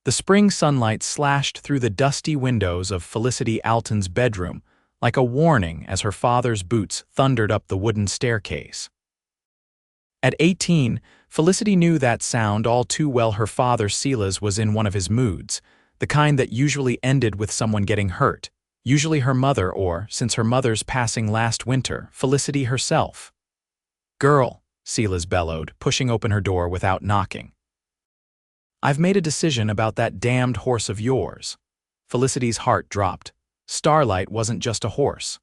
The spring sunlight slashed through the dusty windows of Felicity Alton's bedroom like a warning as her father's boots thundered up the wooden staircase. At 18, Felicity knew that sound all too well. Her father, Silas, was in one of his moods, the kind that usually ended with someone getting hurt, usually her mother or, since her mother's passing last winter, Felicity herself. "Girl," Silas bellowed, pushing open her door without knocking. "I've made a decision about that damned horse of yours." Felicity's heart dropped. Starlight wasn't just a horse.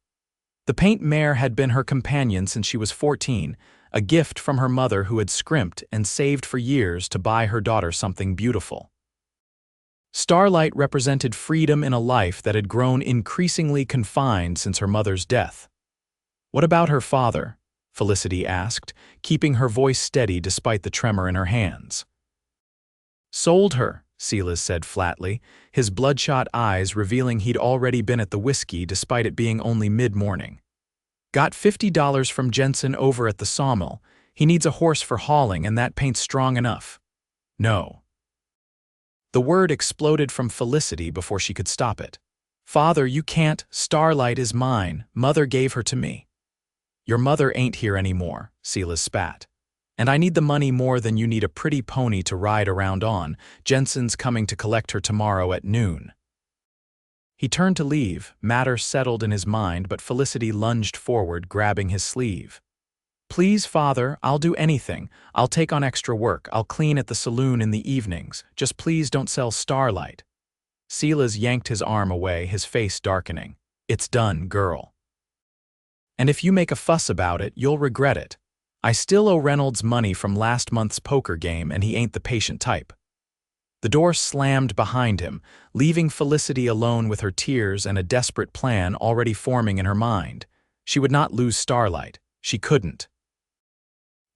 The paint mare had been her companion since she was 14, a gift from her mother who had scrimped and saved for years to buy her daughter something beautiful. Starlight represented freedom in a life that had grown increasingly confined since her mother's death. "What about her father?" Felicity asked, keeping her voice steady despite the tremor in her hands. "Sold her," Silas said flatly, his bloodshot eyes revealing he'd already been at the whiskey despite it being only mid-morning. "Got $50 from Jensen over at the sawmill. He needs a horse for hauling and that paint's strong enough." "No." The word exploded from Felicity before she could stop it. "Father, you can't. Starlight is mine. Mother gave her to me." "Your mother ain't here anymore," Silas spat. "And I need the money more than you need a pretty pony to ride around on. Jensen's coming to collect her tomorrow at noon." He turned to leave, matters settled in his mind, but Felicity lunged forward, grabbing his sleeve. "Please, Father, I'll do anything. I'll take on extra work. I'll clean at the saloon in the evenings. Just please don't sell Starlight." Silas yanked his arm away, his face darkening. "It's done, girl. And if you make a fuss about it, you'll regret it. I still owe Reynolds money from last month's poker game, and he ain't the patient type." The door slammed behind him, leaving Felicity alone with her tears and a desperate plan already forming in her mind. She would not lose Starlight. She couldn't.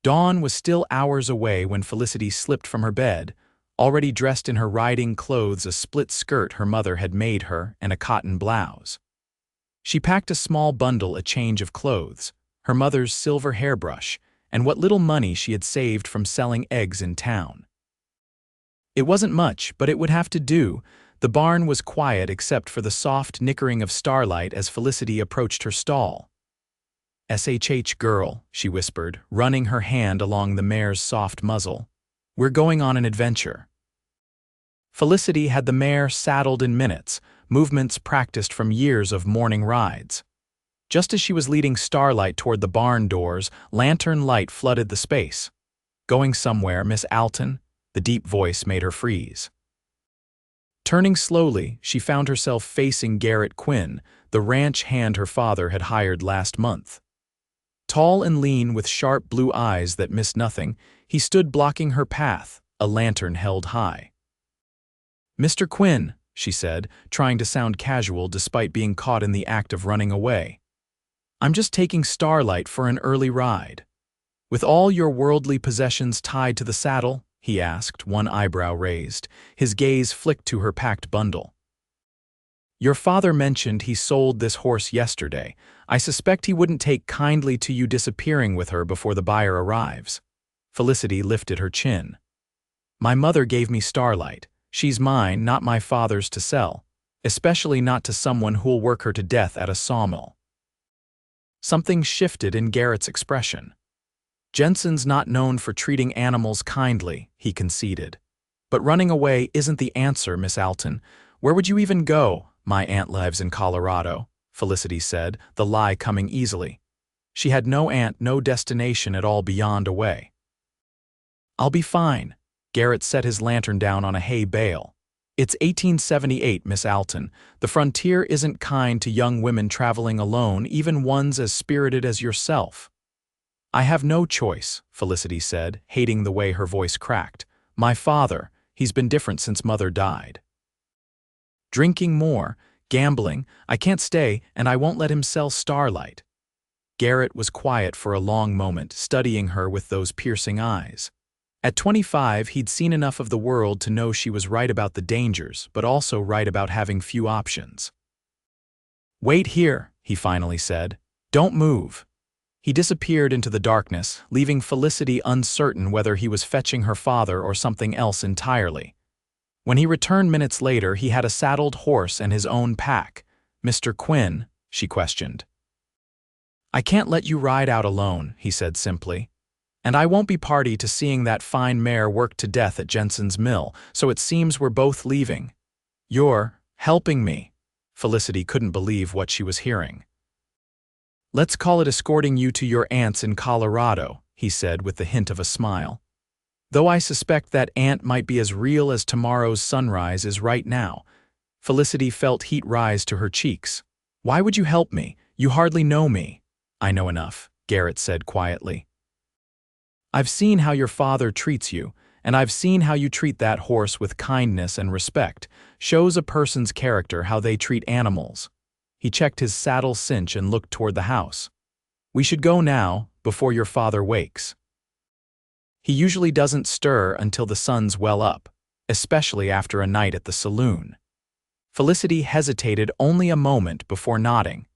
Dawn was still hours away when Felicity slipped from her bed, already dressed in her riding clothes, a split skirt her mother had made her, and a cotton blouse. She packed a small bundle, a change of clothes, her mother's silver hairbrush, and what little money she had saved from selling eggs in town. It wasn't much, but it would have to do. The barn was quiet except for the soft nickering of Starlight as Felicity approached her stall. "SHH, girl," she whispered, running her hand along the mare's soft muzzle. "We're going on an adventure." Felicity had the mare saddled in minutes, movements practiced from years of morning rides. Just as she was leading Starlight toward the barn doors, lantern light flooded the space. "Going somewhere, Miss Alton?" The deep voice made her freeze. Turning slowly, she found herself facing Garrett Quinn, the ranch hand her father had hired last month. Tall and lean with sharp blue eyes that missed nothing, he stood blocking her path, a lantern held high. "Mr. Quinn," she said, trying to sound casual despite being caught in the act of running away. "I'm just taking Starlight for an early ride." "With all your worldly possessions tied to the saddle?" he asked, one eyebrow raised. His gaze flicked to her packed bundle. "Your father mentioned he sold this horse yesterday. I suspect he wouldn't take kindly to you disappearing with her before the buyer arrives." Felicity lifted her chin. "My mother gave me Starlight. She's mine, not my father's to sell, especially not to someone who'll work her to death at a sawmill." Something shifted in Garrett's expression. "Jensen's not known for treating animals kindly," he conceded. "But running away isn't the answer, Miss Alton. Where would you even go?" "My aunt lives in Colorado," Felicity said, the lie coming easily. She had no aunt, no destination at all beyond away. "I'll be fine." Garrett set his lantern down on a hay bale. "It's 1878, Miss Alton. The frontier isn't kind to young women traveling alone, even ones as spirited as yourself." "I have no choice," Felicity said, hating the way her voice cracked. "My father, he's been different since Mother died. Drinking more, gambling, I can't stay, and I won't let him sell Starlight." Garrett was quiet for a long moment, studying her with those piercing eyes. At 25, he'd seen enough of the world to know she was right about the dangers, but also right about having few options. "Wait here," he finally said. "Don't move." He disappeared into the darkness, leaving Felicity uncertain whether he was fetching her father or something else entirely. When he returned minutes later, he had a saddled horse and his own pack. "Mr. Quinn?" she questioned. "I can't let you ride out alone," he said simply. "And I won't be party to seeing that fine mare worked to death at Jensen's mill, so it seems we're both leaving." "You're helping me." Felicity couldn't believe what she was hearing. "Let's call it escorting you to your aunt's in Colorado," he said with the hint of a smile. "Though I suspect that aunt might be as real as tomorrow's sunrise is right now." Felicity felt heat rise to her cheeks. "Why would you help me? You hardly know me." "I know enough," Garrett said quietly. "I've seen how your father treats you, and I've seen how you treat that horse with kindness and respect. Shows a person's character how they treat animals." He checked his saddle cinch and looked toward the house. "We should go now, before your father wakes. He usually doesn't stir until the sun's well up, especially after a night at the saloon." Felicity hesitated only a moment before nodding.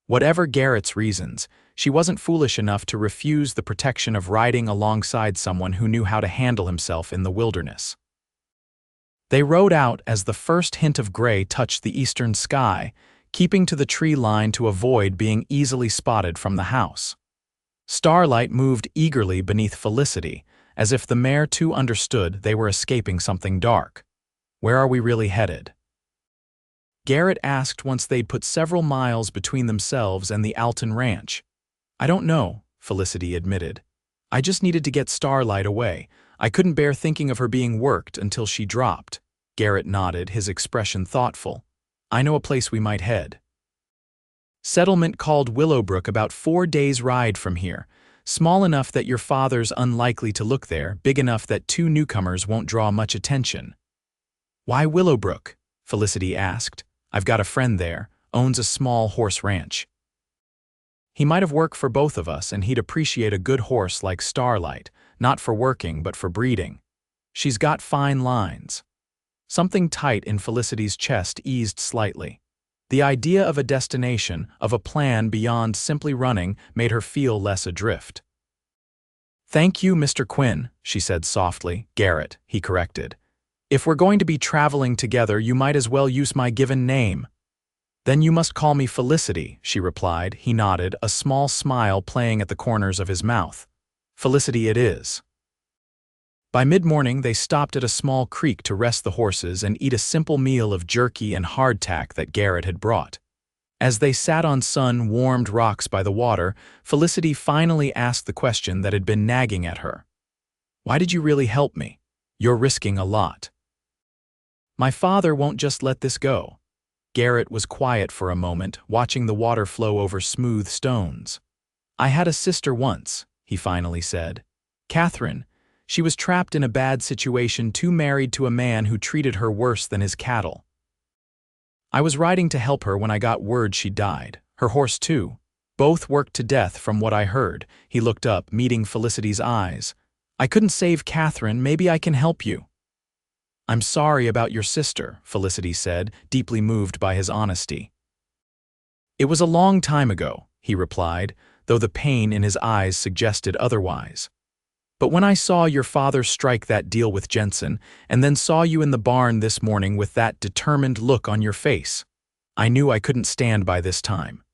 Whatever Garrett's reasons, she wasn't foolish enough to refuse the protection of riding alongside someone who knew how to handle himself in the wilderness. They rode out as the first hint of gray touched the eastern sky, keeping to the tree line to avoid being easily spotted from the house. Starlight moved eagerly beneath Felicity, as if the mare too understood they were escaping something dark. "Where are we really headed?" Garrett asked once they'd put several miles between themselves and the Alton ranch. "I don't know," Felicity admitted. "I just needed to get Starlight away. I couldn't bear thinking of her being worked until she dropped." Garrett nodded, his expression thoughtful. "I know a place we might head. Settlement called Willowbrook, about 4 days' ride from here. Small enough that your father's unlikely to look there, big enough that 2 newcomers won't draw much attention." "Why Willowbrook?" Felicity asked. "I've got a friend there, owns a small horse ranch. He might have worked for both of us, and he'd appreciate a good horse like Starlight, not for working but for breeding. She's got fine lines." Something tight in Felicity's chest eased slightly. The idea of a destination, of a plan beyond simply running, made her feel less adrift. "Thank you, Mr. Quinn," she said softly. "Garrett," he corrected. "If we're going to be traveling together, you might as well use my given name." "Then you must call me Felicity," she replied. He nodded, a small smile playing at the corners of his mouth. "Felicity it is." By mid-morning, they stopped at a small creek to rest the horses and eat a simple meal of jerky and hardtack that Garrett had brought. As they sat on sun-warmed rocks by the water, Felicity finally asked the question that had been nagging at her. "Why did you really help me? You're risking a lot." "My father won't just let this go." Garrett was quiet for a moment, watching the water flow over smooth stones. "I had a sister once," he finally said. "Catherine. She was trapped in a bad situation, too married to a man who treated her worse than his cattle. I was riding to help her when I got word she died. Her horse too. Both worked to death from what I heard." He looked up, meeting Felicity's eyes. "I couldn't save Catherine. Maybe I can help you." "I'm sorry about your sister," Felicity said, deeply moved by his honesty. "It was a long time ago," he replied, though the pain in his eyes suggested otherwise. "But when I saw your father strike that deal with Jensen, and then saw you in the barn this morning with that determined look on your face, I knew I couldn't stand by this time."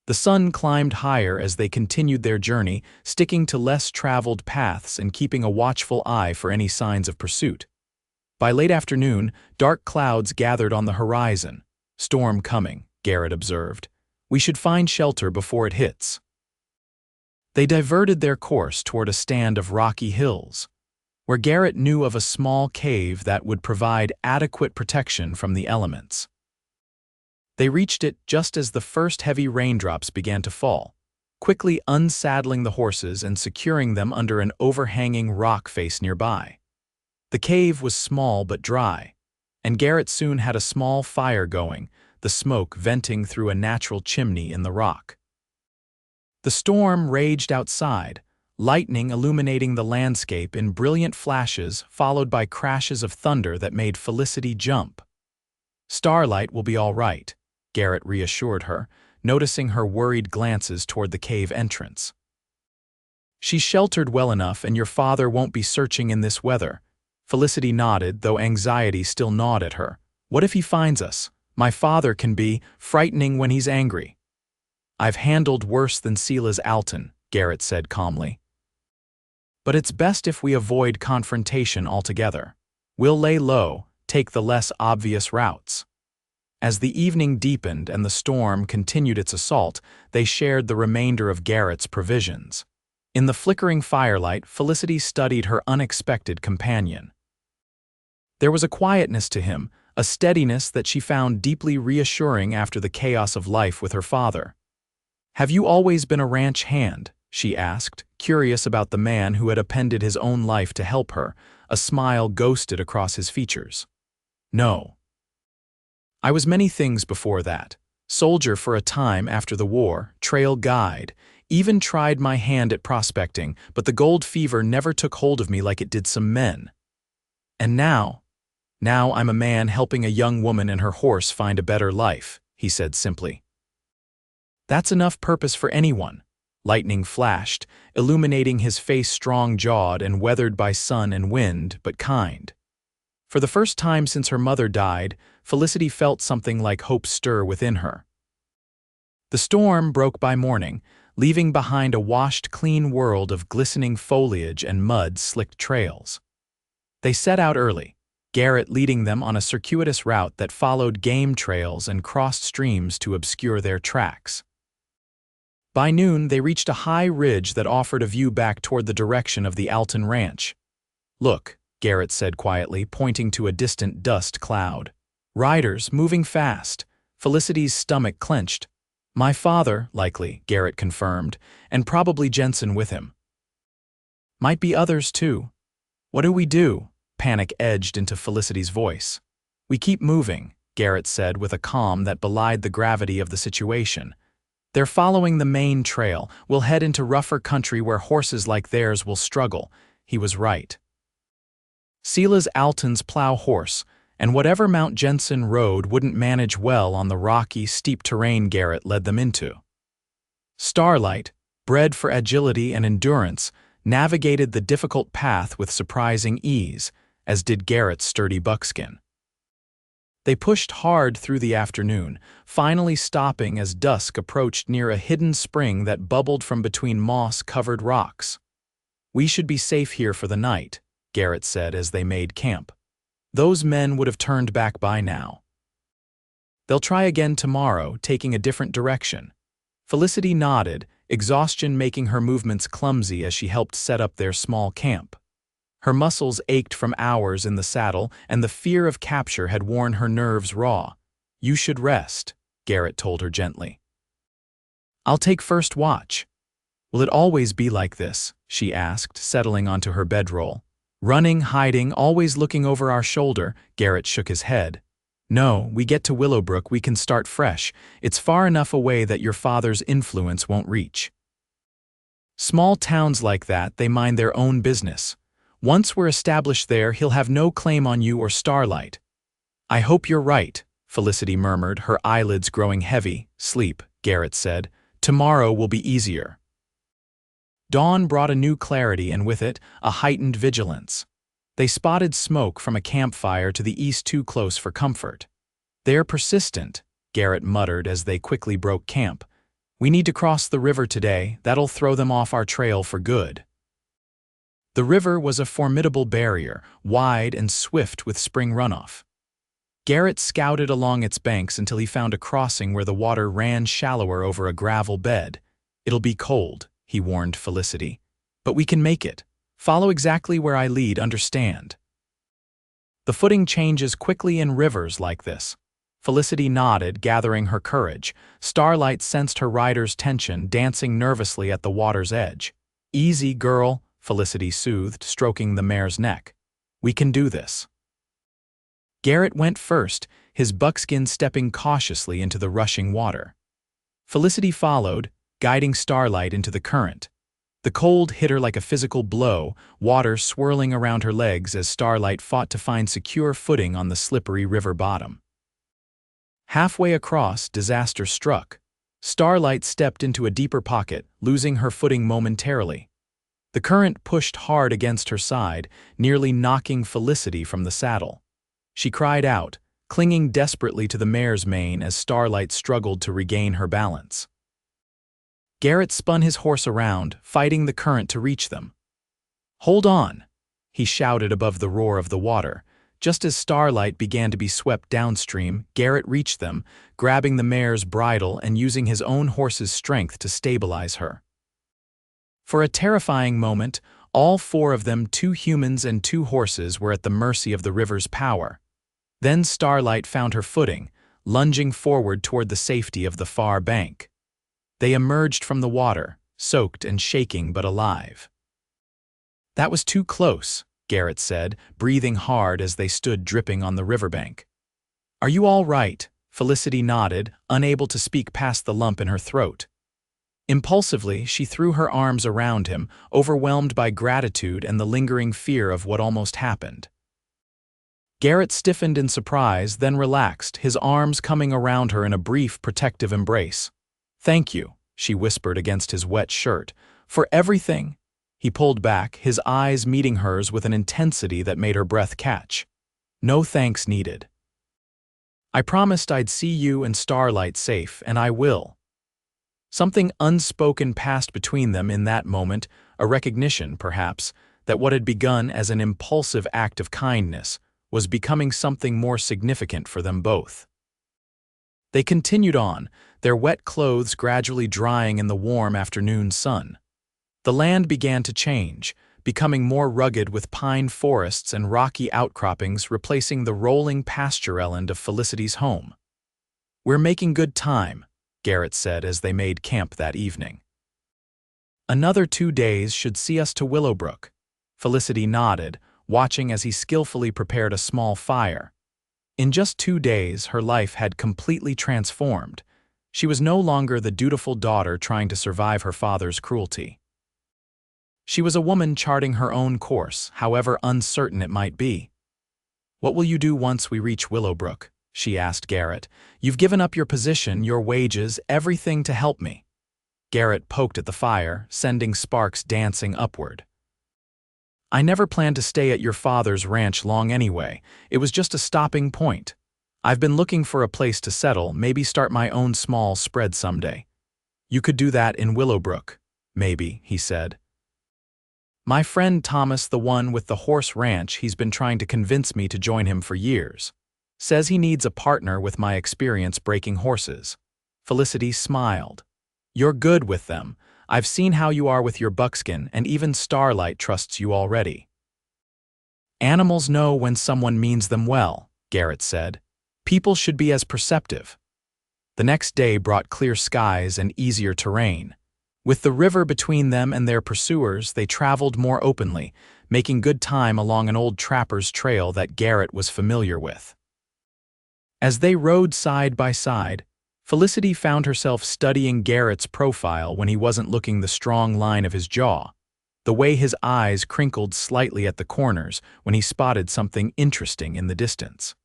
The sun climbed higher as they continued their journey, sticking to less traveled paths and keeping a watchful eye for any signs of pursuit. By late afternoon, dark clouds gathered on the horizon. "Storm coming," Garrett observed. "We should find shelter before it hits." They diverted their course toward a stand of rocky hills, where Garrett knew of a small cave that would provide adequate protection from the elements. They reached it just as the first heavy raindrops began to fall, quickly unsaddling the horses and securing them under an overhanging rock face nearby. The cave was small but dry, and Garrett soon had a small fire going, the smoke venting through a natural chimney in the rock. The storm raged outside, lightning illuminating the landscape in brilliant flashes followed by crashes of thunder that made Felicity jump. "Starlight will be all right," Garrett reassured her, noticing her worried glances toward the cave entrance. "She's sheltered well enough, and your father won't be searching in this weather." Felicity nodded, though anxiety still gnawed at her. What if he finds us? My father can be frightening when he's angry. I've handled worse than Silas Alton, Garrett said calmly. But it's best if we avoid confrontation altogether. We'll lay low, take the less obvious routes. As the evening deepened and the storm continued its assault, they shared the remainder of Garrett's provisions. In the flickering firelight, Felicity studied her unexpected companion. There was a quietness to him, a steadiness that she found deeply reassuring after the chaos of life with her father. "Have you always been a ranch hand?" she asked, curious about the man who had appended his own life to help her. A smile ghosted across his features. "No. I was many things before that. Soldier for a time after the war, trail guide, even tried my hand at prospecting, but the gold fever never took hold of me like it did some men. And now I'm a man helping a young woman and her horse find a better life," he said simply. "That's enough purpose for anyone." Lightning flashed, illuminating his face, strong-jawed and weathered by sun and wind, but kind. For the first time since her mother died, Felicity felt something like hope stir within her. The storm broke by morning, leaving behind a washed, clean world of glistening foliage and mud-slicked trails. They set out early, Garrett leading them on a circuitous route that followed game trails and crossed streams to obscure their tracks. By noon, they reached a high ridge that offered a view back toward the direction of the Alton ranch. "Look," Garrett said quietly, pointing to a distant dust cloud. "Riders, moving fast." Felicity's stomach clenched. "My father, likely," Garrett confirmed, "and probably Jensen with him. Might be others, too." "What do we do?" Panic edged into Felicity's voice. "We keep moving," Garrett said with a calm that belied the gravity of the situation. "They're following the main trail. We'll head into rougher country where horses like theirs will struggle." He was right. Silas Alton's plow horse, and whatever Mount Jensen rode, wouldn't manage well on the rocky, steep terrain Garrett led them into. Starlight, bred for agility and endurance, navigated the difficult path with surprising ease, as did Garrett's sturdy buckskin. They pushed hard through the afternoon, finally stopping as dusk approached near a hidden spring that bubbled from between moss-covered rocks. "We should be safe here for the night," Garrett said as they made camp. "Those men would have turned back by now. They'll try again tomorrow, taking a different direction." Felicity nodded, exhaustion making her movements clumsy as she helped set up their small camp. Her muscles ached from hours in the saddle, and the fear of capture had worn her nerves raw. "You should rest," Garrett told her gently. "I'll take first watch." "Will it always be like this?" she asked, settling onto her bedroll. "Running, hiding, always looking over our shoulder," Garrett shook his head. "No, we get to Willowbrook, we can start fresh. It's far enough away that your father's influence won't reach. Small towns like that, they mind their own business. Once we're established there, he'll have no claim on you or Starlight." "I hope you're right," Felicity murmured, her eyelids growing heavy. "Sleep," Garrett said. "Tomorrow will be easier." Dawn brought a new clarity and with it, a heightened vigilance. They spotted smoke from a campfire to the east too close for comfort. "They're persistent," Garrett muttered as they quickly broke camp. "We need to cross the river today. That'll throw them off our trail for good." The river was a formidable barrier, wide and swift with spring runoff. Garrett scouted along its banks until he found a crossing where the water ran shallower over a gravel bed. "It'll be cold," he warned Felicity. "But we can make it. Follow exactly where I lead, understand?" The footing changes quickly in rivers like this. Felicity nodded, gathering her courage. Starlight sensed her rider's tension, dancing nervously at the water's edge. "Easy, girl," Felicity soothed, stroking the mare's neck. "We can do this." Garrett went first, his buckskin stepping cautiously into the rushing water. Felicity followed, guiding Starlight into the current. The cold hit her like a physical blow, water swirling around her legs as Starlight fought to find secure footing on the slippery river bottom. Halfway across, disaster struck. Starlight stepped into a deeper pocket, losing her footing momentarily. The current pushed hard against her side, nearly knocking Felicity from the saddle. She cried out, clinging desperately to the mare's mane as Starlight struggled to regain her balance. Garrett spun his horse around, fighting the current to reach them. "Hold on!" he shouted above the roar of the water. Just as Starlight began to be swept downstream, Garrett reached them, grabbing the mare's bridle and using his own horse's strength to stabilize her. For a terrifying moment, all four of them, 2 humans and 2 horses, were at the mercy of the river's power. Then Starlight found her footing, lunging forward toward the safety of the far bank. They emerged from the water, soaked and shaking but alive. "That was too close," Garrett said, breathing hard as they stood dripping on the riverbank. "Are you all right?" Felicity nodded, unable to speak past the lump in her throat. Impulsively, she threw her arms around him, overwhelmed by gratitude and the lingering fear of what almost happened. Garrett stiffened in surprise, then relaxed, his arms coming around her in a brief, protective embrace. "Thank you," she whispered against his wet shirt. "For everything." He pulled back, his eyes meeting hers with an intensity that made her breath catch. "No thanks needed. I promised I'd see you and Starlight safe, and I will." Something unspoken passed between them in that moment, a recognition, perhaps, that what had begun as an impulsive act of kindness was becoming something more significant for them both. They continued on, their wet clothes gradually drying in the warm afternoon sun. The land began to change, becoming more rugged with pine forests and rocky outcroppings replacing the rolling pastureland of Felicity's home. "We're making good time," Garrett said as they made camp that evening. "Another 2 days should see us to Willowbrook." Felicity nodded, watching as he skillfully prepared a small fire. In just 2 days, her life had completely transformed. She was no longer the dutiful daughter trying to survive her father's cruelty. She was a woman charting her own course, however uncertain it might be. "What will you do once we reach Willowbrook?" she asked Garrett. "You've given up your position, your wages, everything to help me." Garrett poked at the fire, sending sparks dancing upward. "I never planned to stay at your father's ranch long anyway. It was just a stopping point. I've been looking for a place to settle, maybe start my own small spread someday." "You could do that in Willowbrook, maybe," he said. "My friend Thomas, the one with the horse ranch, he's been trying to convince me to join him for years. Says he needs a partner with my experience breaking horses." Felicity smiled. "You're good with them. I've seen how you are with your buckskin, and even Starlight trusts you already." "Animals know when someone means them well," Garrett said. "People should be as perceptive." The next day brought clear skies and easier terrain. With the river between them and their pursuers, they traveled more openly, making good time along an old trapper's trail that Garrett was familiar with. As they rode side by side, Felicity found herself studying Garrett's profile when he wasn't looking, the strong line of his jaw, the way his eyes crinkled slightly at the corners when he spotted something interesting in the distance.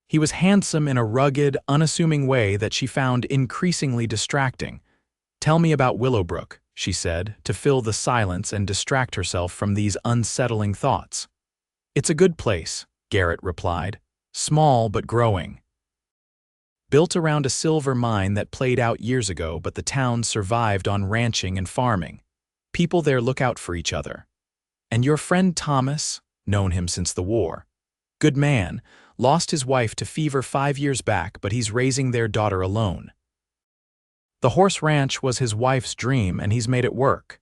He was handsome in a rugged, unassuming way that she found increasingly distracting. "Tell me about Willowbrook," she said, to fill the silence and distract herself from these unsettling thoughts. "It's a good place," Garrett replied. "Small but growing. Built around a silver mine that played out years ago, but the town survived on ranching and farming. People there look out for each other. And your friend Thomas, known him since the war. Good man, lost his wife to fever 5 years back, but he's raising their daughter alone. The horse ranch was his wife's dream, and he's made it work."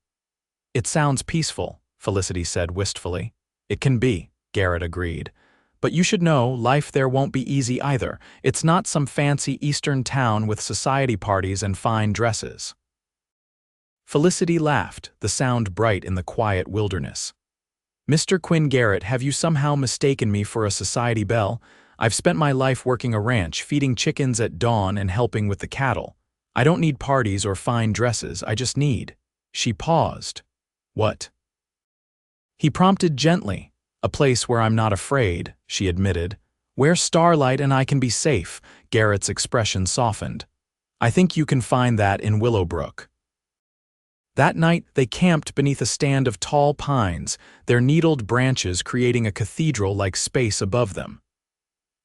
"It sounds peaceful," Felicity said wistfully. "It can be," Garrett agreed. "But you should know, life there won't be easy either. It's not some fancy eastern town with society parties and fine dresses." Felicity laughed, the sound bright in the quiet wilderness. "Mr. Quinn Garrett, have you somehow mistaken me for a society belle? I've spent my life working a ranch, feeding chickens at dawn and helping with the cattle. I don't need parties or fine dresses, I just need—" She paused. "What?" He prompted gently. "A place where I'm not afraid," she admitted. "Where Starlight and I can be safe." Garrett's expression softened. "I think you can find that in Willowbrook." That night, they camped beneath a stand of tall pines, their needled branches creating a cathedral-like space above them.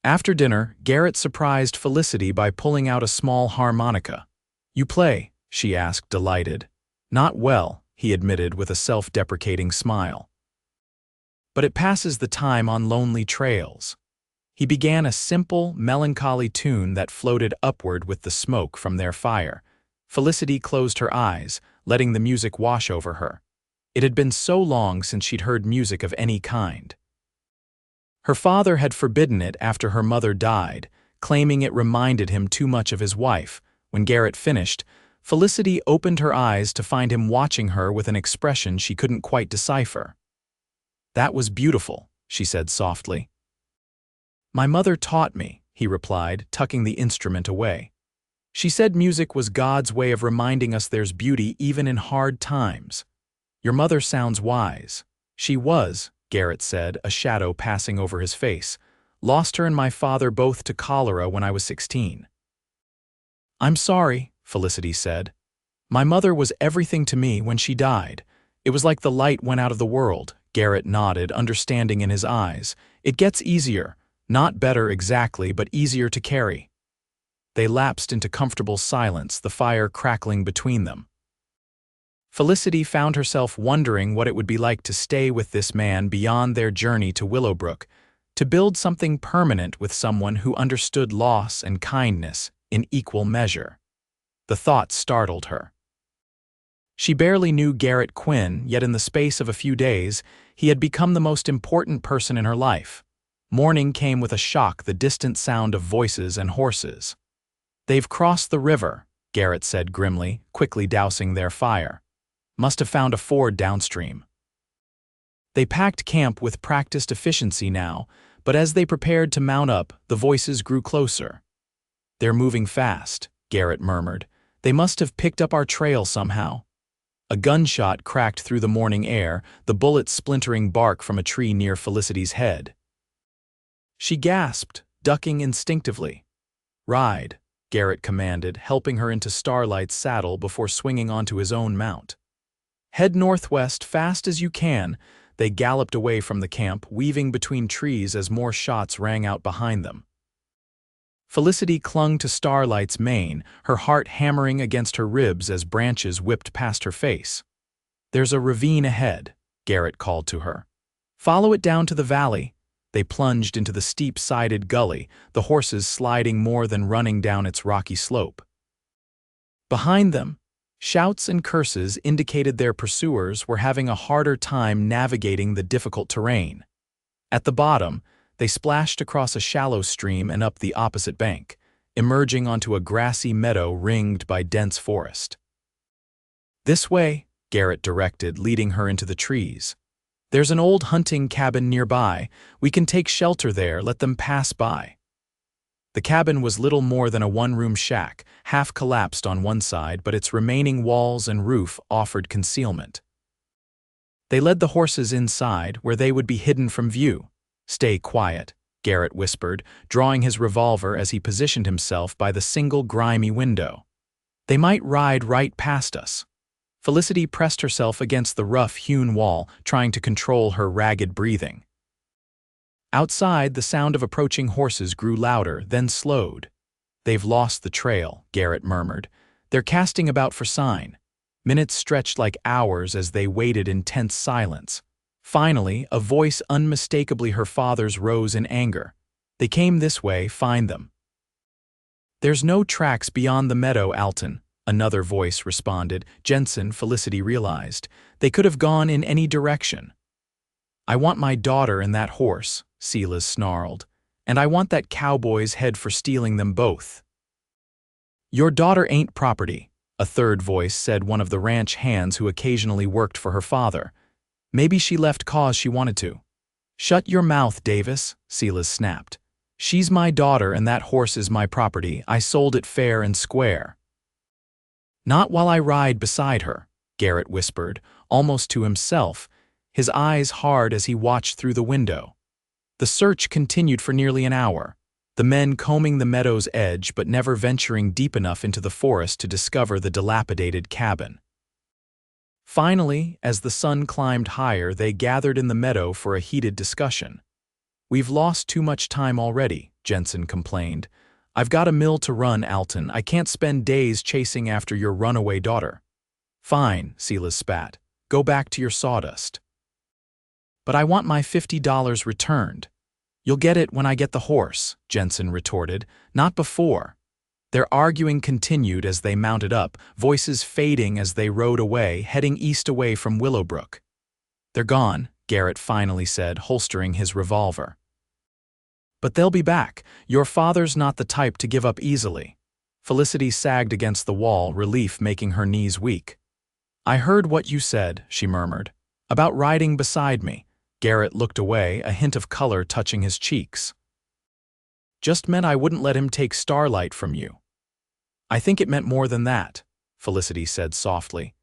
After dinner, Garrett surprised Felicity by pulling out a small harmonica. "You play?" she asked, delighted. "Not well," he admitted with a self-deprecating smile. "But it passes the time on lonely trails." He began a simple, melancholy tune that floated upward with the smoke from their fire. Felicity closed her eyes, letting the music wash over her. It had been so long since she'd heard music of any kind. Her father had forbidden it after her mother died, claiming it reminded him too much of his wife. When Garrett finished, Felicity opened her eyes to find him watching her with an expression she couldn't quite decipher. "That was beautiful," she said softly. "My mother taught me," he replied, tucking the instrument away. "She said music was God's way of reminding us there's beauty even in hard times." "Your mother sounds wise." "She was," Garrett said, a shadow passing over his face. "Lost her and my father both to cholera when I was 16. "I'm sorry," Felicity said. "My mother was everything to me when she died. It was like the light went out of the world." Garrett nodded, understanding in his eyes. "It gets easier. Not better exactly, but easier to carry." They lapsed into comfortable silence, the fire crackling between them. Felicity found herself wondering what it would be like to stay with this man beyond their journey to Willowbrook, to build something permanent with someone who understood loss and kindness in equal measure. The thought startled her. She barely knew Garrett Quinn, yet in the space of a few days, he had become the most important person in her life. Morning came with a shock, the distant sound of voices and horses. "They've crossed the river," Garrett said grimly, quickly dousing their fire. "Must have found a ford downstream." They packed camp with practiced efficiency now, but as they prepared to mount up, the voices grew closer. "They're moving fast," Garrett murmured. "They must have picked up our trail somehow." A gunshot cracked through the morning air, the bullet splintering bark from a tree near Felicity's head. She gasped, ducking instinctively. "Ride," Garrett commanded, helping her into Starlight's saddle before swinging onto his own mount. "Head northwest fast as you can." They galloped away from the camp, weaving between trees as more shots rang out behind them. Felicity clung to Starlight's mane, her heart hammering against her ribs as branches whipped past her face. "There's a ravine ahead," Garrett called to her. "Follow it down to the valley." They plunged into the steep-sided gully, the horses sliding more than running down its rocky slope. Behind them, shouts and curses indicated their pursuers were having a harder time navigating the difficult terrain. At the bottom, they splashed across a shallow stream and up the opposite bank, emerging onto a grassy meadow ringed by dense forest. "This way," Garrett directed, leading her into the trees. "There's an old hunting cabin nearby. We can take shelter there, let them pass by." The cabin was little more than a one-room shack, half collapsed on one side, but its remaining walls and roof offered concealment. They led the horses inside, where they would be hidden from view. "Stay quiet," Garrett whispered, drawing his revolver as he positioned himself by the single grimy window. "They might ride right past us." Felicity pressed herself against the rough-hewn wall, trying to control her ragged breathing. Outside, the sound of approaching horses grew louder, then slowed. "They've lost the trail," Garrett murmured. "They're casting about for sign." Minutes stretched like hours as they waited in tense silence. Finally, a voice unmistakably her father's rose in anger. "They came this way, find them." "There's no tracks beyond the meadow, Alton," another voice responded. Jensen, Felicity realized. They could have gone in any direction. "I want my daughter and that horse," Silas snarled. "And I want that cowboy's head for stealing them both." "Your daughter ain't property," a third voice said, one of the ranch hands who occasionally worked for her father. "Maybe she left 'cause she wanted to." "Shut your mouth, Davis," Silas snapped. "She's my daughter and that horse is my property. I sold it fair and square." "Not while I ride beside her," Garrett whispered, almost to himself, his eyes hard as he watched through the window. The search continued for nearly an hour, the men combing the meadow's edge but never venturing deep enough into the forest to discover the dilapidated cabin. Finally, as the sun climbed higher, they gathered in the meadow for a heated discussion. "We've lost too much time already," Jensen complained. "I've got a mill to run, Alton. I can't spend days chasing after your runaway daughter." "Fine," Silas spat. "Go back to your sawdust." "But I want my $50 returned." "You'll get it when I get the horse," Jensen retorted. "Not before." Their arguing continued as they mounted up, voices fading as they rode away, heading east away from Willowbrook. "They're gone," Garrett finally said, holstering his revolver. "But they'll be back. Your father's not the type to give up easily." Felicity sagged against the wall, relief making her knees weak. "I heard what you said," she murmured. "About riding beside me." Garrett looked away, a hint of color touching his cheeks. "Just meant I wouldn't let him take Starlight from you." "I think it meant more than that," Felicity said softly.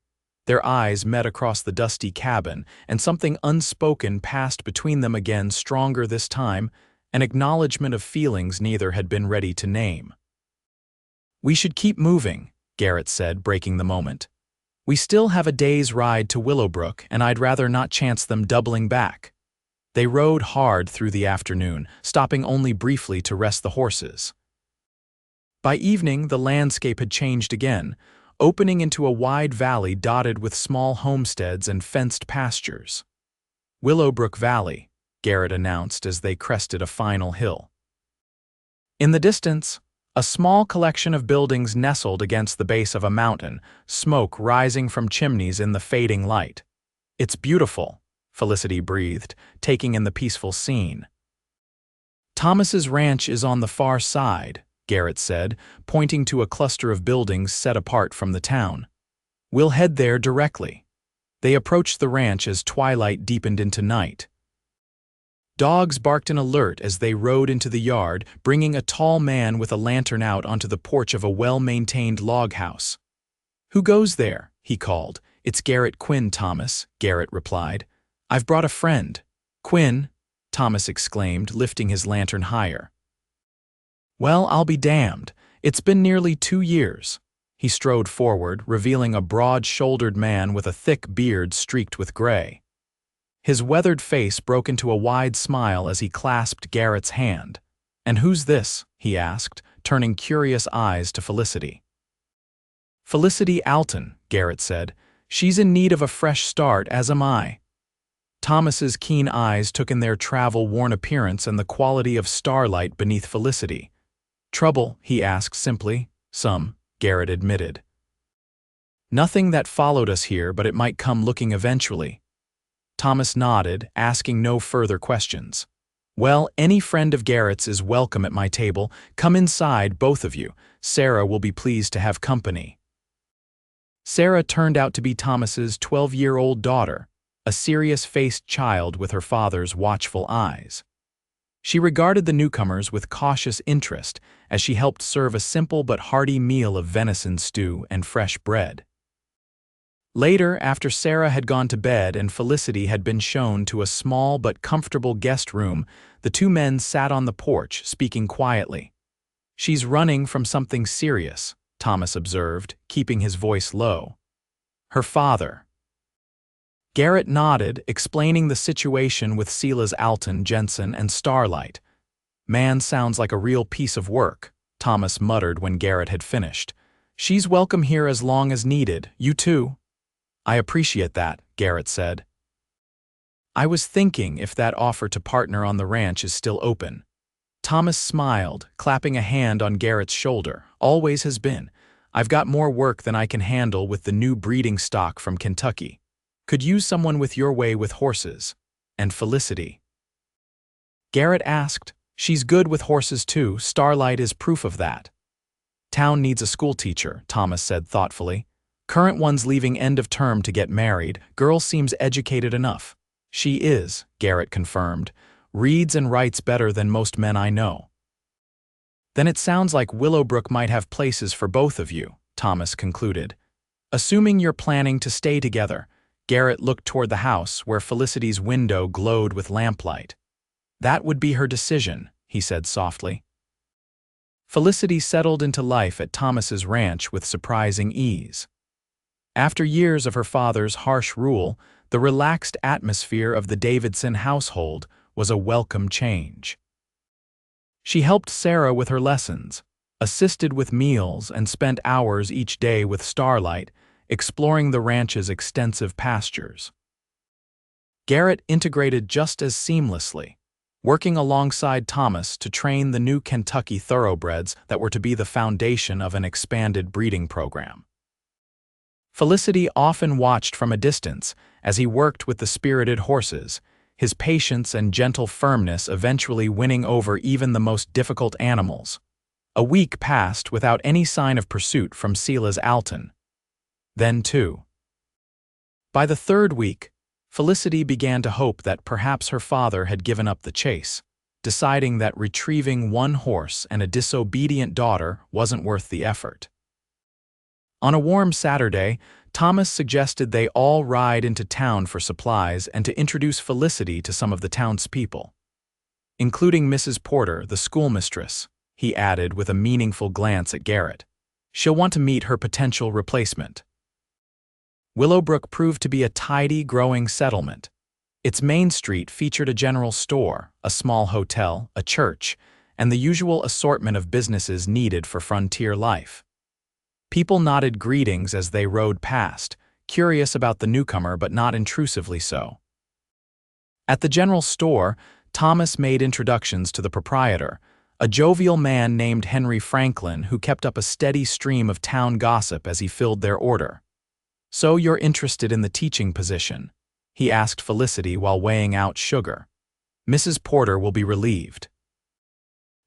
Their eyes met across the dusty cabin, and something unspoken passed between them again, stronger this time, an acknowledgement of feelings neither had been ready to name. "We should keep moving," Garrett said, breaking the moment. "We still have a day's ride to Willowbrook, and I'd rather not chance them doubling back." They rode hard through the afternoon, stopping only briefly to rest the horses. By evening, the landscape had changed again, opening into a wide valley dotted with small homesteads and fenced pastures. "Willowbrook Valley," Garrett announced as they crested a final hill. In the distance, a small collection of buildings nestled against the base of a mountain, smoke rising from chimneys in the fading light. "It's beautiful," Felicity breathed, taking in the peaceful scene. "Thomas's ranch is on the far side," Garrett said, pointing to a cluster of buildings set apart from the town. "We'll head there directly." They approached the ranch as twilight deepened into night. Dogs barked in alert as they rode into the yard, bringing a tall man with a lantern out onto the porch of a well-maintained log house. "Who goes there?" he called. "It's Garrett Quinn, Thomas," Garrett replied. "I've brought a friend." "Quinn?" Thomas exclaimed, lifting his lantern higher. "Well, I'll be damned. It's been nearly 2 years." He strode forward, revealing a broad-shouldered man with a thick beard streaked with gray. His weathered face broke into a wide smile as he clasped Garrett's hand. "And who's this?" he asked, turning curious eyes to Felicity. "Felicity Alton," Garrett said. "She's in need of a fresh start, as am I." Thomas's keen eyes took in their travel-worn appearance and the quality of Starlight beneath Felicity. "Trouble?" he asked simply. "Some," Garrett admitted. "Nothing that followed us here, but it might come looking eventually." Thomas nodded, asking no further questions. "Well, any friend of Garrett's is welcome at my table. Come inside, both of you. Sarah will be pleased to have company." Sarah turned out to be Thomas's 12-year-old daughter, a serious-faced child with her father's watchful eyes. She regarded the newcomers with cautious interest as she helped serve a simple but hearty meal of venison stew and fresh bread. Later, after Sarah had gone to bed and Felicity had been shown to a small but comfortable guest room, the two men sat on the porch, speaking quietly. "She's running from something serious," Thomas observed, keeping his voice low. "Her father." Garrett nodded, explaining the situation with Silas, Alton, Jensen, and Starlight. "Man sounds like a real piece of work," Thomas muttered when Garrett had finished. "She's welcome here as long as needed, you too." "I appreciate that," Garrett said. "I was thinking if that offer to partner on the ranch is still open." Thomas smiled, clapping a hand on Garrett's shoulder. "Always has been. I've got more work than I can handle with the new breeding stock from Kentucky. Could use someone with your way with horses. And Felicity." Garrett asked. "She's good with horses too. Starlight is proof of that." "Town needs a schoolteacher," Thomas said thoughtfully. "Current one's leaving end of term to get married. Girl seems educated enough." "She is," Garrett confirmed. "Reads and writes better than most men I know." "Then it sounds like Willowbrook might have places for both of you," Thomas concluded. "Assuming you're planning to stay together." Garrett looked toward the house, where Felicity's window glowed with lamplight. "That would be her decision," he said softly. Felicity settled into life at Thomas's ranch with surprising ease. After years of her father's harsh rule, the relaxed atmosphere of the Davidson household was a welcome change. She helped Sarah with her lessons, assisted with meals, and spent hours each day with Starlight, exploring the ranch's extensive pastures. Garrett integrated just as seamlessly, working alongside Thomas to train the new Kentucky thoroughbreds that were to be the foundation of an expanded breeding program. Felicity often watched from a distance as he worked with the spirited horses, his patience and gentle firmness eventually winning over even the most difficult animals. A week passed without any sign of pursuit from Silas Alton. Then, too. By the third week, Felicity began to hope that perhaps her father had given up the chase, deciding that retrieving one horse and a disobedient daughter wasn't worth the effort. On a warm Saturday, Thomas suggested they all ride into town for supplies and to introduce Felicity to some of the townspeople, including Mrs. Porter, the schoolmistress, he added with a meaningful glance at Garrett. She'll want to meet her potential replacement. Willowbrook proved to be a tidy, growing settlement. Its main street featured a general store, a small hotel, a church, and the usual assortment of businesses needed for frontier life. People nodded greetings as they rode past, curious about the newcomer but not intrusively so. At the general store, Thomas made introductions to the proprietor, a jovial man named Henry Franklin who kept up a steady stream of town gossip as he filled their order. "So you're interested in the teaching position?" he asked Felicity while weighing out sugar. "Mrs. Porter will be relieved."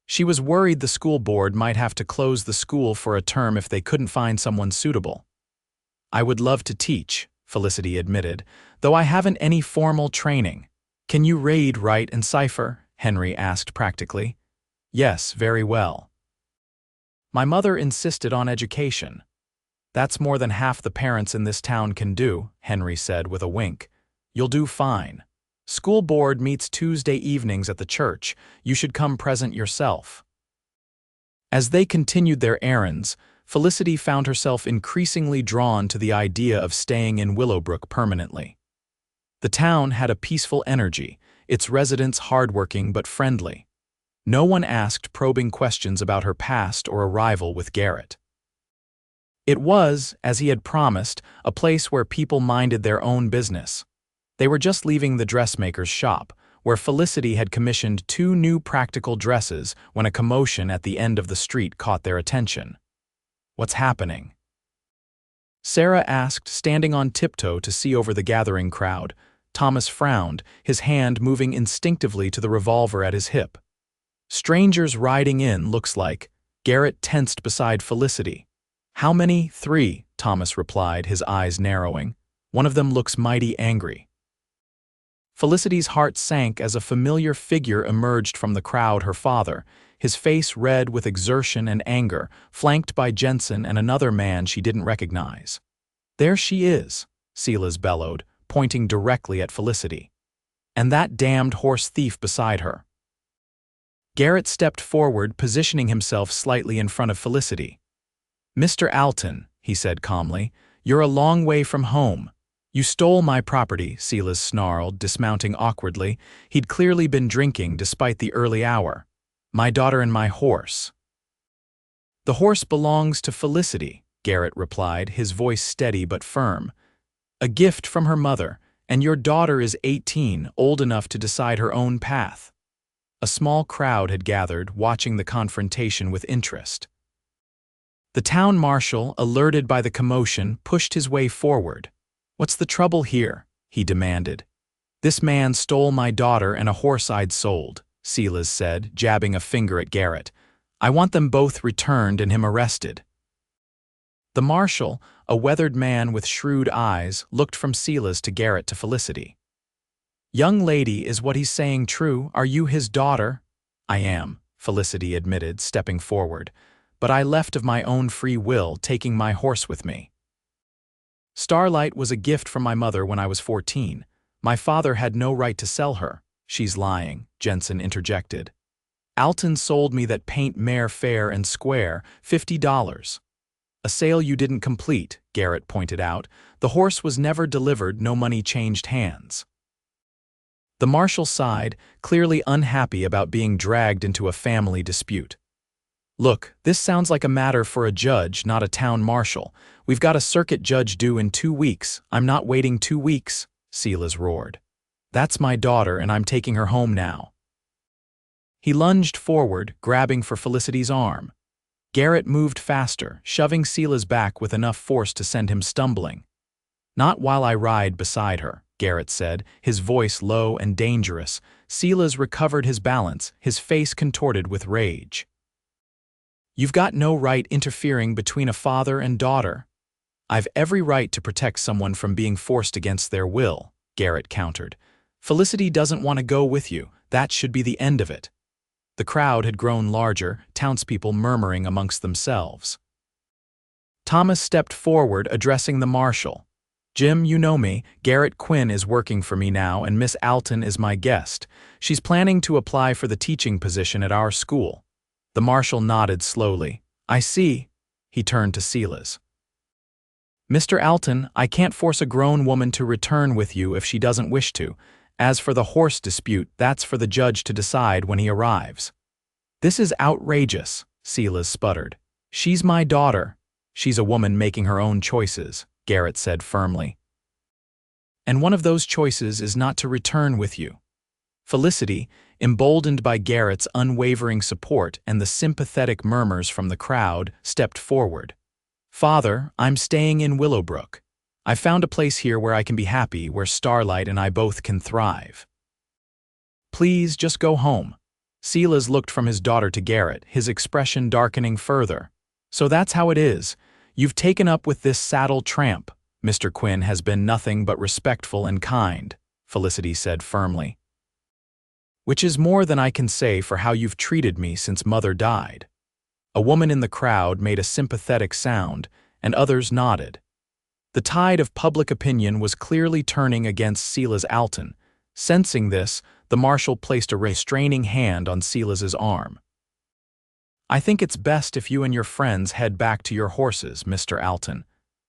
She was worried the school board might have to close the school for a term if they couldn't find someone suitable. "I would love to teach," Felicity admitted, "though I haven't any formal training." "Can you read, write, and cipher?" Henry asked practically. "Yes, very well." "My mother insisted on education." "That's more than half the parents in this town can do," Henry said with a wink. "You'll do fine. School board meets Tuesday evenings at the church. You should come present yourself." As they continued their errands, Felicity found herself increasingly drawn to the idea of staying in Willowbrook permanently. The town had a peaceful energy, its residents hardworking but friendly. No one asked probing questions about her past or arrival with Garrett. It was, as he had promised, a place where people minded their own business. They were just leaving the dressmaker's shop, where Felicity had commissioned 2 new practical dresses when a commotion at the end of the street caught their attention. "What's happening?" Sarah asked, standing on tiptoe to see over the gathering crowd. Thomas frowned, his hand moving instinctively to the revolver at his hip. "Strangers riding in, looks like." Garrett tensed beside Felicity. "How many?" "3, Thomas replied, his eyes narrowing. "One of them looks mighty angry." Felicity's heart sank as a familiar figure emerged from the crowd, her father, his face red with exertion and anger, flanked by Jensen and another man she didn't recognize. "There she is," Silas bellowed, pointing directly at Felicity. "And that damned horse thief beside her." Garrett stepped forward, positioning himself slightly in front of Felicity. "Mr. Alton," he said calmly, "you're a long way from home." "You stole my property," Silas snarled, dismounting awkwardly. He'd clearly been drinking despite the early hour. "My daughter and my horse." "The horse belongs to Felicity," Garrett replied, his voice steady but firm. "A gift from her mother, and your daughter is 18, old enough to decide her own path." A small crowd had gathered, watching the confrontation with interest. The town marshal, alerted by the commotion, pushed his way forward. "What's the trouble here?" he demanded. "This man stole my daughter and a horse I'd sold," Silas said, jabbing a finger at Garrett. "I want them both returned and him arrested." The marshal, a weathered man with shrewd eyes, looked from Silas to Garrett to Felicity. "Young lady, is what he's saying true? Are you his daughter?" "I am," Felicity admitted, stepping forward. "But I left of my own free will, taking my horse with me. Starlight was a gift from my mother when I was 14. My father had no right to sell her." "She's lying," Jensen interjected. "Alton sold me that paint mare fair and square, $50. A sale you didn't complete, Garrett pointed out. The horse was never delivered, no money changed hands. The marshal sighed, clearly unhappy about being dragged into a family dispute. Look, this sounds like a matter for a judge, not a town marshal. We've got a circuit judge due in 2 weeks. I'm not waiting 2 weeks, Silas roared. That's my daughter, and I'm taking her home now. He lunged forward, grabbing for Felicity's arm. Garrett moved faster, shoving Silas back with enough force to send him stumbling. Not while I ride beside her, Garrett said, his voice low and dangerous. Silas recovered his balance, his face contorted with rage. You've got no right interfering between a father and daughter. I've every right to protect someone from being forced against their will, Garrett countered. Felicity doesn't want to go with you. That should be the end of it. The crowd had grown larger, townspeople murmuring amongst themselves. Thomas stepped forward, addressing the marshal. Jim, you know me. Garrett Quinn is working for me now, and Miss Alton is my guest. She's planning to apply for the teaching position at our school. The marshal nodded slowly. I see. He turned to Silas. Mr. Alton, I can't force a grown woman to return with you if she doesn't wish to. As for the horse dispute, that's for the judge to decide when he arrives. This is outrageous, Silas sputtered. She's my daughter. She's a woman making her own choices, Garrett said firmly. And one of those choices is not to return with you. Felicity, emboldened by Garrett's unwavering support and the sympathetic murmurs from the crowd, stepped forward. Father, I'm staying in Willowbrook. I found a place here where I can be happy, where Starlight and I both can thrive. Please, just go home. Silas looked from his daughter to Garrett, his expression darkening further. So that's how it is. You've taken up with this saddle tramp. Mr. Quinn has been nothing but respectful and kind, Felicity said firmly. Which is more than I can say for how you've treated me since Mother died. A woman in the crowd made a sympathetic sound, and others nodded. The tide of public opinion was clearly turning against Silas Alton. Sensing this, the marshal placed a restraining hand on Silas's arm. I think it's best if you and your friends head back to your horses, Mr. Alton.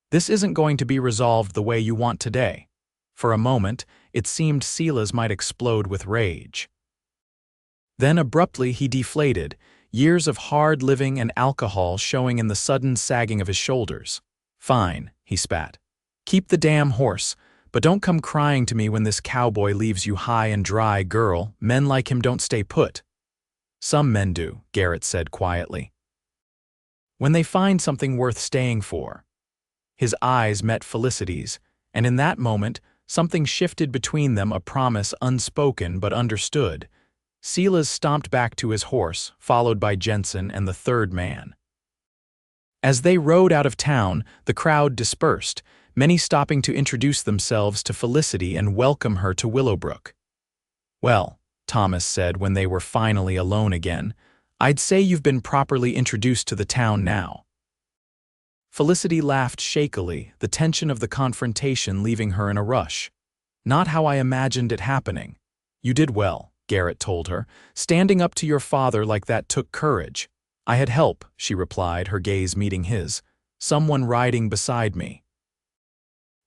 This isn't going to be resolved the way you want today. For a moment, it seemed Silas might explode with rage. Then abruptly he deflated, years of hard living and alcohol showing in the sudden sagging of his shoulders. Fine, he spat. Keep the damn horse, but don't come crying to me when this cowboy leaves you high and dry, girl. Men like him don't stay put. Some men do, Garrett said quietly. When they find something worth staying for. His eyes met Felicity's, and in that moment, something shifted between them, a promise unspoken but understood. Silas stomped back to his horse, followed by Jensen and the third man. As they rode out of town, the crowd dispersed, many stopping to introduce themselves to Felicity and welcome her to Willowbrook. Well, Thomas said when they were finally alone again, I'd say you've been properly introduced to the town now. Felicity laughed shakily, the tension of the confrontation leaving her in a rush. Not how I imagined it happening. You did well, Garrett told her. Standing up to your father like that took courage. I had help, she replied, her gaze meeting his. Someone riding beside me.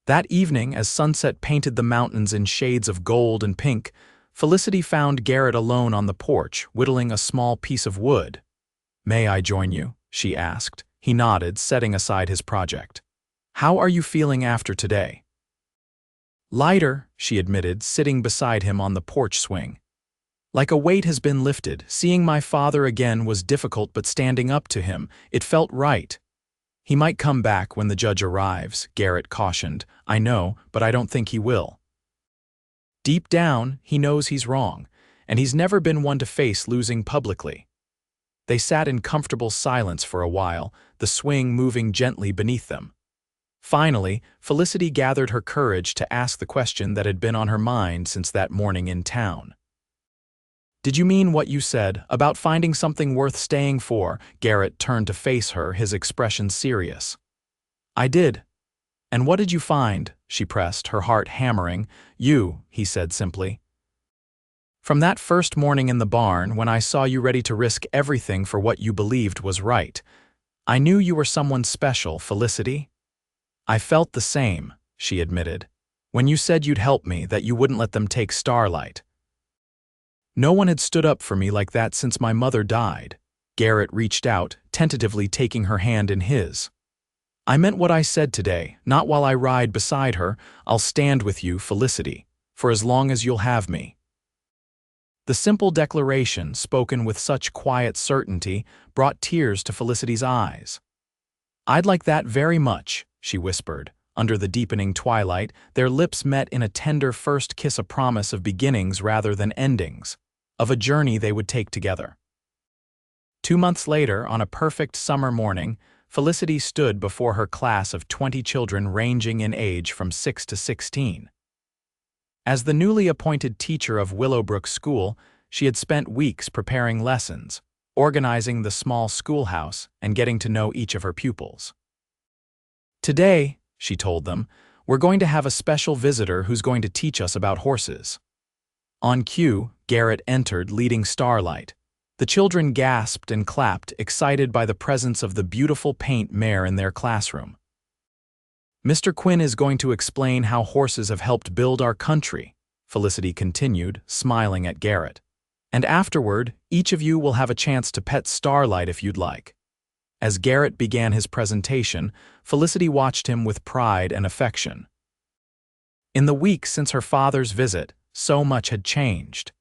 That evening, as sunset painted the mountains in shades of gold and pink, Felicity found Garrett alone on the porch, whittling a small piece of wood. May I join you? She asked. He nodded, setting aside his project. How are you feeling after today? Lighter, she admitted, sitting beside him on the porch swing. Like a weight has been lifted. Seeing my father again was difficult, but standing up to him, it felt right. He might come back when the judge arrives, Garrett cautioned. I know, but I don't think he will. Deep down, he knows he's wrong, and he's never been one to face losing publicly. They sat in comfortable silence for a while, the swing moving gently beneath them. Finally, Felicity gathered her courage to ask the question that had been on her mind since that morning in town. Did you mean what you said about finding something worth staying for? Garrett turned to face her, his expression serious. I did. And what did you find? She pressed, her heart hammering. You, he said simply. From that first morning in the barn, when I saw you ready to risk everything for what you believed was right, "I knew you were someone special, Felicity." "I felt the same," she admitted, "when you said you'd help me, that you wouldn't let them take Starlight." No one had stood up for me like that since my mother died. Garrett reached out, tentatively taking her hand in his. "I meant what I said today, not while I ride beside her. I'll stand with you, Felicity, for as long as you'll have me." The simple declaration, spoken with such quiet certainty, brought tears to Felicity's eyes. "I'd like that very much," she whispered. Under the deepening twilight, their lips met in a tender first kiss, a promise of beginnings rather than endings, of a journey they would take together. 2 months later, on a perfect summer morning, Felicity stood before her class of 20 children ranging in age from 6 to 16. As the newly appointed teacher of Willowbrook School, she had spent weeks preparing lessons, organizing the small schoolhouse, and getting to know each of her pupils. "Today," she told them, "we're going to have a special visitor who's going to teach us about horses." On cue, Garrett entered, leading Starlight. The children gasped and clapped, excited by the presence of the beautiful paint mare in their classroom. "Mr. Quinn is going to explain how horses have helped build our country," Felicity continued, smiling at Garrett. "And afterward, each of you will have a chance to pet Starlight if you'd like." As Garrett began his presentation, Felicity watched him with pride and affection. In the weeks since her father's visit, so much had changed.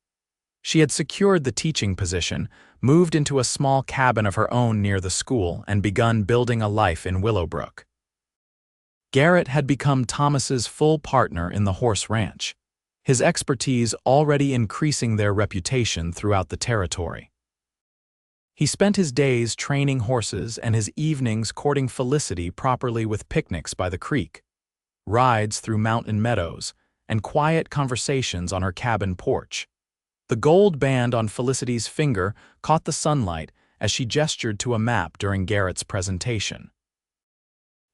She had secured the teaching position, moved into a small cabin of her own near the school, and begun building a life in Willowbrook. Garrett had become Thomas's full partner in the horse ranch, his expertise already increasing their reputation throughout the territory. He spent his days training horses and his evenings courting Felicity properly with picnics by the creek, rides through mountain meadows, and quiet conversations on her cabin porch. The gold band on Felicity's finger caught the sunlight as she gestured to a map during Garrett's presentation.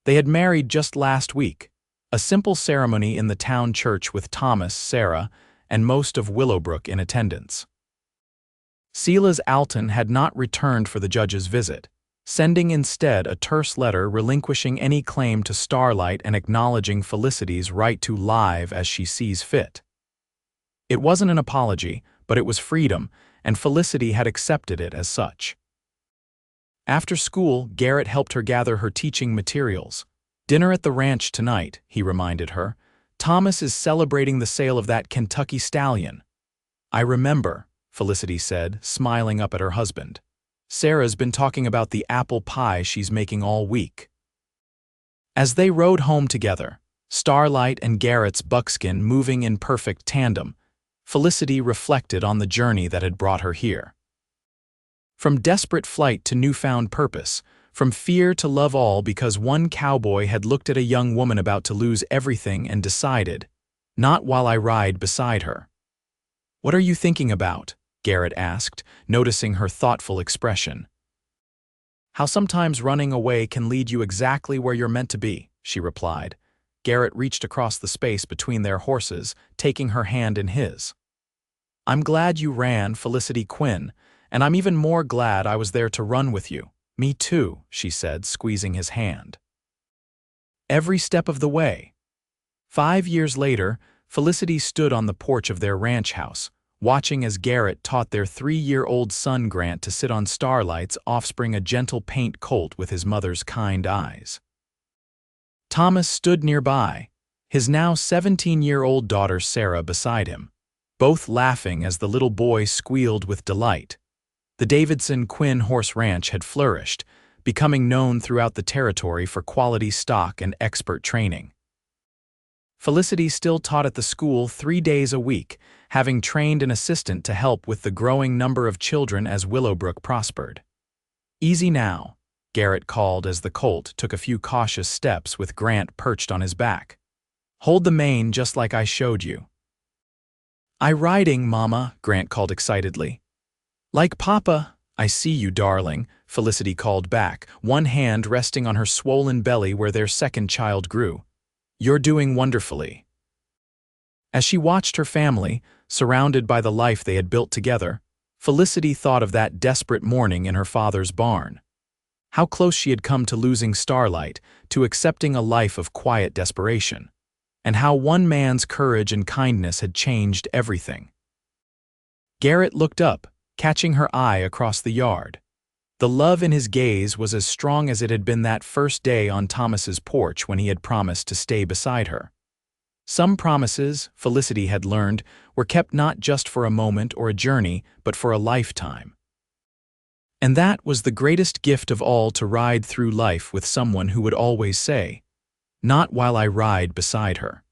They had married just last week, a simple ceremony in the town church with Thomas, Sarah, and most of Willowbrook in attendance. Silas Alton had not returned for the judge's visit, sending instead a terse letter relinquishing any claim to Starlight and acknowledging Felicity's right to live as she sees fit. It wasn't an apology, but it was freedom, and Felicity had accepted it as such. After school, Garrett helped her gather her teaching materials. "Dinner at the ranch tonight," he reminded her. "Thomas is celebrating the sale of that Kentucky stallion." "I remember," Felicity said, smiling up at her husband. "Sarah's been talking about the apple pie she's making all week." As they rode home together, Starlight and Garrett's buckskin moving in perfect tandem, Felicity reflected on the journey that had brought her here. From desperate flight to newfound purpose, from fear to love, all because one cowboy had looked at a young woman about to lose everything and decided, "Not while I ride beside her." "What are you thinking about?" Garrett asked, noticing her thoughtful expression. "How sometimes running away can lead you exactly where you're meant to be," she replied. Garrett reached across the space between their horses, taking her hand in his. "I'm glad you ran, Felicity Quinn, and I'm even more glad I was there to run with you." "Me too," she said, squeezing his hand. Every step of the way. 5 years later, Felicity stood on the porch of their ranch house, watching as Garrett taught their 3-year-old son Grant to sit on Starlight's offspring, a gentle paint colt with his mother's kind eyes. Thomas stood nearby, his now 17-year-old daughter Sarah beside him, both laughing as the little boy squealed with delight. The Davidson Quinn Horse Ranch had flourished, becoming known throughout the territory for quality stock and expert training. Felicity still taught at the school 3 days a week, having trained an assistant to help with the growing number of children as Willowbrook prospered. "Easy now," Garrett called as the colt took a few cautious steps with Grant perched on his back. "Hold the mane just like I showed you." "I riding, Mama," Grant called excitedly. "Like Papa, I see you, darling," Felicity called back, one hand resting on her swollen belly where their second child grew. "You're doing wonderfully." As she watched her family, surrounded by the life they had built together, Felicity thought of that desperate morning in her father's barn. how close she had come to losing Starlight, to accepting a life of quiet desperation, and how one man's courage and kindness had changed everything. Garrett looked up, catching her eye across the yard. The love in his gaze was as strong as it had been that first day on Thomas's porch when he had promised to stay beside her. Some promises, Felicity had learned, were kept not just for a moment or a journey, but for a lifetime. And that was the greatest gift of all, to ride through life with someone who would always say, "Not while I ride beside her."